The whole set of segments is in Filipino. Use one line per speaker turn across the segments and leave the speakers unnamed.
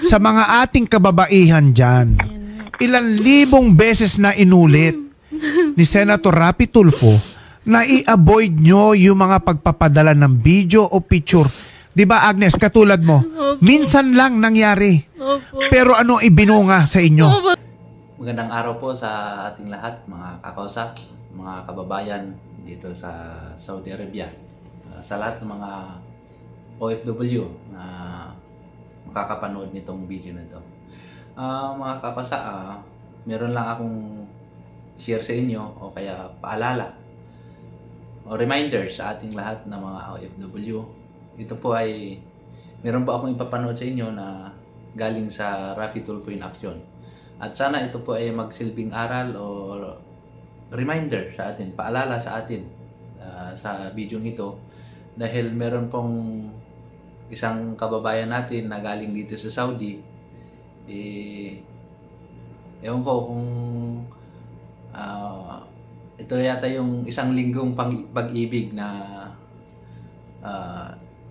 sa mga ating kababaihan dyan. Ilan libong beses na inulit ni Senator Raffy Tulfo na i-avoid nyo yung mga pagpapadala ng video o picture. Di ba, Agnes, katulad mo, minsan lang nangyari. Pero ano ibinunga sa inyo?
Magandang araw po sa ating lahat, mga kakausap, mga kababayan dito sa Saudi Arabia. Sa lahat ng mga OFW na makakapanood nitong video na ito. Mga kapasa, meron lang akong share sa inyo o kaya paalala o reminder sa ating lahat ng mga OFW. Ito po ay meron po akong ipapanood sa inyo na galing sa Raffy Tulfo in Action. At sana ito po ay magsilbing aral o reminder sa atin, paalala sa atin sa video ito, dahil meron pong isang kababayan natin na galing dito sa Saudi, ewan ko kung ito yata yung isang linggong pag-ibig na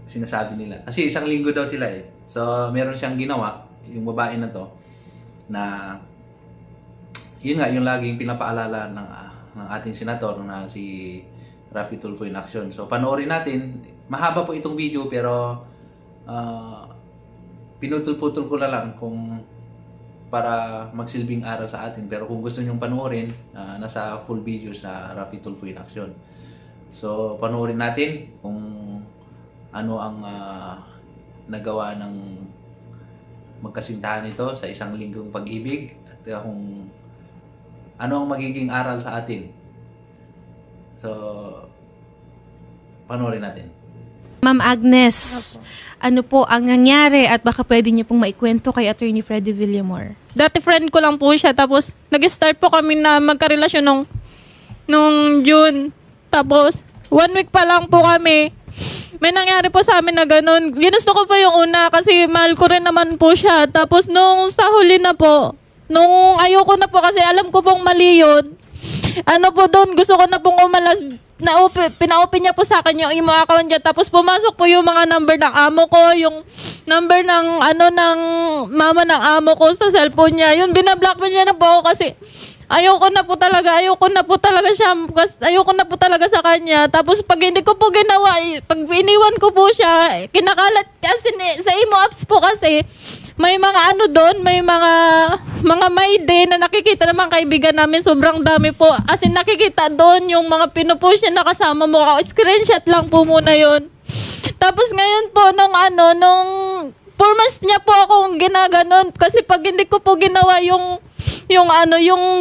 sinasabi nila. Kasi isang linggo daw sila eh. So meron siyang ginawa, yung babae na to, na yun nga yung laging pinapaalala ng ating senator na si Raffy Tulfo in Action. So panoorin natin. Mahaba po itong video pero pinutol-putol ko na lang kung para magsilbing aral sa atin. Pero kung gusto nyong panoorin, nasa full video sa Raffy Tulfo in Action. So panoorin natin kung ano ang nagawa ng magkasintahan ito sa isang linggong pag-ibig at kung ano ang magiging aral sa atin. So, panoorin natin.
Ma'am Agnes, ano po ang nangyari at baka pwede niyo pong maikwento kay Attorney Freddy Villamor?
Dati friend ko lang po siya, tapos nag-start po kami na magkarelasyon nung June. Tapos, 1 week pa lang po kami. May nangyari po sa amin na ganun. Ginusto ko po yung una kasi mahal ko rin naman po siya. Tapos nung sa huli na po, nung ayoko na po kasi alam ko pong mali yun. Ano po doon, gusto ko na pong umalas. Pina-open niya po sa akin yung imo account niya. Tapos pumasok po yung mga number ng amo ko, yung number ng ng mama ng amo ko sa cellphone niya. Yun, binablockmail niya na po ako kasi ayoko na po talaga siya, ayoko na po talaga sa kanya. Tapos pag hindi ko po ginawa, pag iniwan ko po siya, kinakalat kasi sa imo apps po kasi, may mga doon, may mga may day na nakikita naman kaibigan namin, sobrang dami po. As in nakikita doon yung mga pinupost niya na kasama mo, screenshot lang po muna yon. Tapos ngayon po, nung 4 months niya po akong ginaganon kasi pag hindi ko po ginawa yung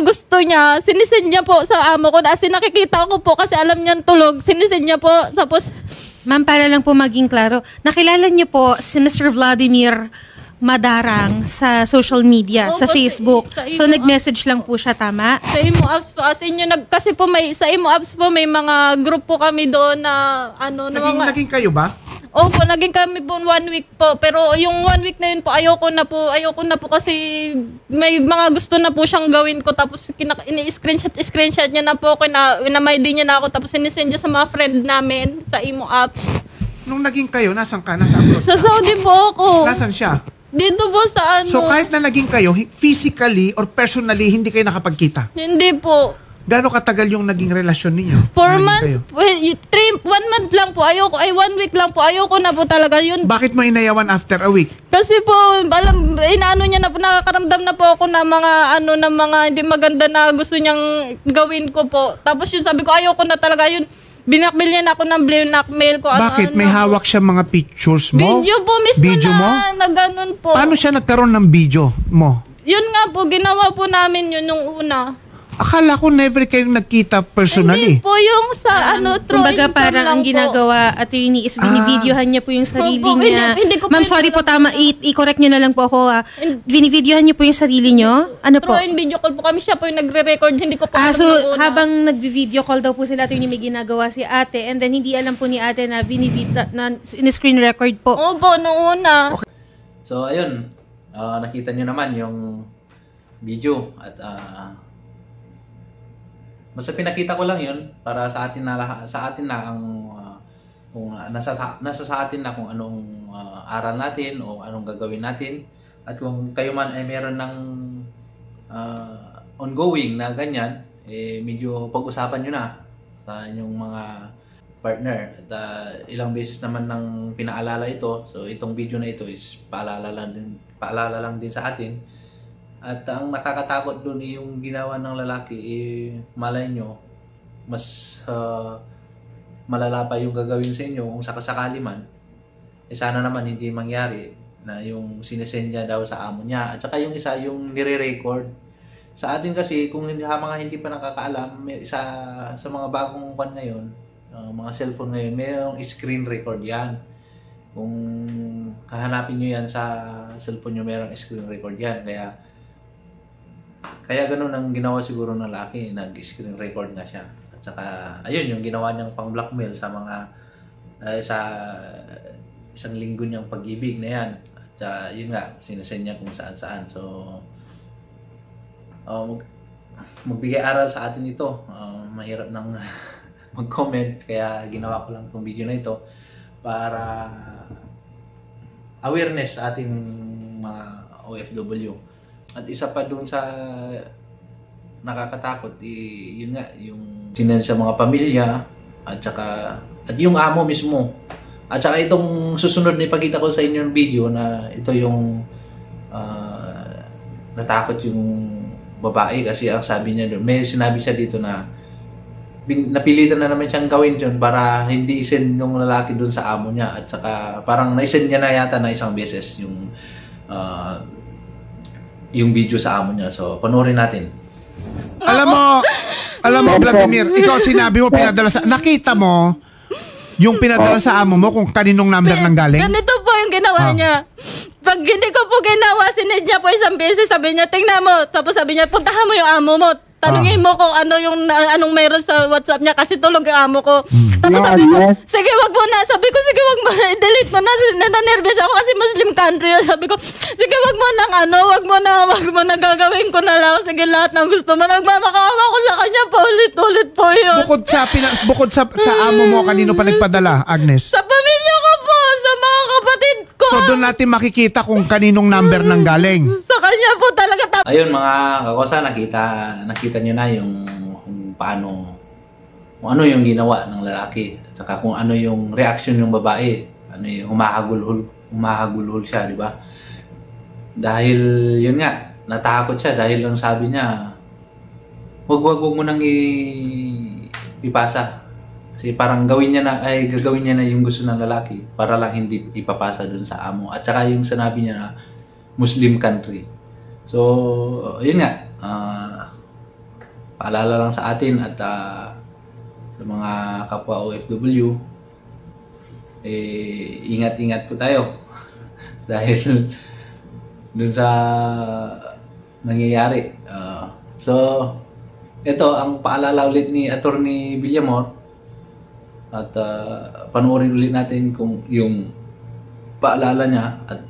gusto niya, sinisend niya po sa amo ko. As in nakikita ko po kasi alam niyang tulog, sinisend niya po. Tapos,
ma'am, para lang po maging klaro, nakilala niyo po si Mr. Vladimir Madarang sa social media, sa Facebook. So, nag-message lang po siya, tama?
Sa imo apps po, as in kasi po sa imo apps po, may mga group po kami doon na
Naging kayo ba?
Opo, naging kami po 1 week po. Pero yung 1 week na yun po, ayoko na po kasi may mga gusto na po siyang gawin ko. Tapos ini-screenshot niya na po, winamay din niya na ako. Tapos sinisend niya sa mga friend namin sa imo apps.
Nung naging kayo, nasan ka? Nasa abroad ka?
Sa Saudi po ako.
Nasan siya?
Dito po sa
So kahit na naging kayo, physically or personally, hindi kayo nakapagkita?
Hindi po.
Gaano katagal yung naging relasyon ninyo?
4 months, 1 month lang po. 1 week lang po. Ayoko na po talaga yun.
Bakit mo inayawan after a week?
Kasi po, inaano niya na po, nakakaramdam na po ako ng mga hindi maganda na gusto niyang gawin ko po. Tapos yun, sabi ko, ayoko na talaga yun. Binakmail niya na ako ng blackmail ko.
Bakit? May hawak siya mga pictures mo?
Video po mismo
video mo?
na ganun po.
Paano siya nagkaroon ng video mo?
Yun nga po, ginawa po namin yun nung una.
Akala ko never kayong nagkita personally.
Hindi po yung sa through
kumbaga
income
parang ang
lang po.
ginagawa attorney is binivideohan niya po yung sarili
Opo,
niya.
hindi ko po
Ma'am, sorry po, tama. I-correct niyo na lang po ako. Binivideohan niyo po yung sarili niyo? Ano po?
Through in video call po kami, siya po yung nagre-record. Hindi ko po
So
alam yung una.
habang nagvi-video call daw po sila, attorney, may ginagawa si ate, and then hindi alam po ni ate na in-screen record po.
Opo, nung una.
Okay.
So, ayun. Nakita nyo naman yung video at basta pinakita ko lang yun para sa atin na ang kung nasa sa atin na kung anong aral natin o anong gagawin natin At kung kayo man ay meron ng ongoing na ganyan, medyo pag-usapan nyo na sa inyong mga partner. At ilang beses naman nang pinaalala ito. So itong video na ito is paalala lang din sa atin. At ang nakakatakot doon yung ginawa ng lalaki, malay nyo, mas malala pa yung gagawin sa inyo kung sakasakali man. Sana naman hindi mangyari na yung sinesend niya daw sa amo niya. At saka yung isa, yung nire-record. Sa atin kasi, kung mga hindi pa nakakaalam, sa mga bagong pan ngayon, mga cellphone ngayon, mayroong screen record yan. Kung hahanapin nyo yan sa cellphone nyo, mayroong screen record yan. Kaya ganun ang ginawa siguro ng lalaki, nag-screen record na siya. At saka, ayun, yung ginawa niyang pang-blackmail sa mga, sa isang linggo niyang pag-ibig na yan. At yun nga, sinasend niya kung saan-saan. So, magbigay aral sa atin ito. Mahirap nang mag-comment, kaya ginawa ko lang itong video na ito para awareness sa ating mga OFW. At isa pa dun sa nakakatakot, yun nga, yung sinend sa mga pamilya at yung amo mismo. At saka itong susunod na ipakita ko sa inyo yung video na ito yung natakot yung babae kasi ang sabi niya doon, may sinabi siya dito na napilitan na naman siyang gawin yun para hindi isend yung lalaki doon sa amo niya. At saka parang naisend niya na yata na isang beses yung video sa amo niya. So, panoorin natin.
Alam mo, Vladimir, ikaw sinabi mo, nakita mo yung pinadala sa amo mo kung kaninong number nang galing?
Ganito po yung ginawa niya. Pag hindi ko po ginawa, sinid niya po isang beses, sabi niya, tingnan mo. Tapos sabi niya, puntahan mo yung amo mo. Tanungin mo kung anong mayroon sa WhatsApp niya kasi tulog yung amo ko. Tapos sabi ko, sige wag mo na. Sabi ko, sige wag mo na. I-delete mo na. Nata-nervous ako kasi Muslim country. Sabi ko, sige wag mo na. Wag mo na. Gagawin ko na lang. Sige lahat ng gusto mo. Nagmamakaawa ko sa kanya. Paulit-ulit po yun.
Bukod sa amo mo, kanino pa nagpadala, Agnes?
Sa pamilya ko po. Sa mga kapatid ko.
So doon natin makikita kung kaninong number nang galing.
Sa kanya po talaga.
Ayun mga kakosa, nakita nyo na yung kung ano yung ginawa ng lalaki. At saka kung ano yung reaction ng babae. Ano yung humahagulhol siya, di ba? Dahil yun nga, natakot siya dahil lang sabi niya, wag mo nang ipasa. Kasi parang gagawin niya na yung gusto ng lalaki para lang hindi ipapasa dun sa amo. At saka yung sinabi niya na Muslim country. So, yun nga, paalala lang sa atin at sa mga kapwa OFW, ingat-ingat po tayo dahil dun sa nangyayari. So, ito ang paalala ulit ni Attorney Villamor at panoorin ulit natin kung yung paalala niya at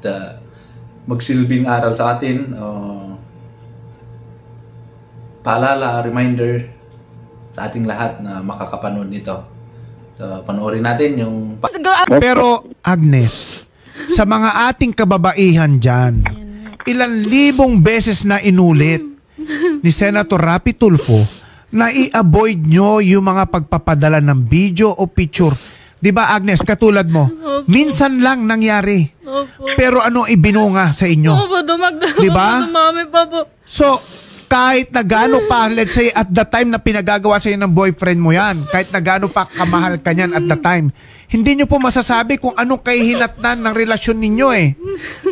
magsilbing aral sa atin. Paalala, reminder sa ating lahat na makakapanood nito. So, panoorin natin yung...
Pero, Agnes, sa mga ating kababaihan dyan, ilang libong beses na inulit ni Senator Rapi Tulfo na i-avoid nyo yung mga pagpapadala ng video o picture. Diba, Agnes, katulad mo, minsan lang nangyari. Pero ano ibinunga sa inyo? Diba?
Dumami pa po.
So, kahit na gaano pa, let's say at the time na pinagagawa sa inyo ng boyfriend mo yan, kahit na gaano pa kamahal ka niyan at the time, hindi nyo po masasabi kung anong kahihinatnan ng relasyon ninyo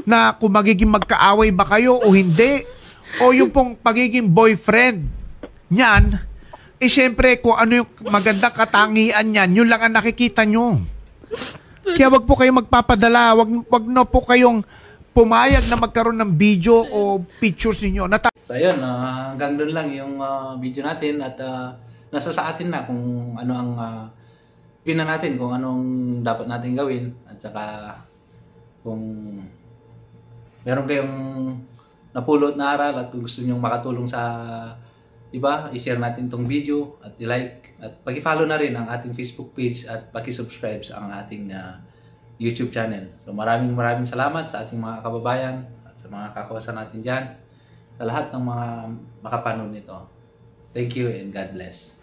na kung magiging magkaaway ba kayo o hindi, o yung pong pagiging boyfriend niyan, syempre kung ano yung magandang katangian niyan, yun lang ang nakikita nyo. Kaya wag po kayong magpapadala, wag na po kayong pumayag na magkaroon ng video o pictures ninyo.
So ayun, hanggang doon lang yung video natin at nasa sa atin na kung ano ang pinan natin, kung anong dapat natin gawin at saka kung meron kayong napulot na aral at kung gusto nyo makatulong sa iba, i-share natin tong video at i-like at paki-follow na rin ang ating Facebook page at paki-subscribe sa ang ating YouTube channel. So maraming salamat sa ating mga kababayan at sa mga kakosa natin dyan, sa lahat ng mga makapanood nito. Thank you and God bless.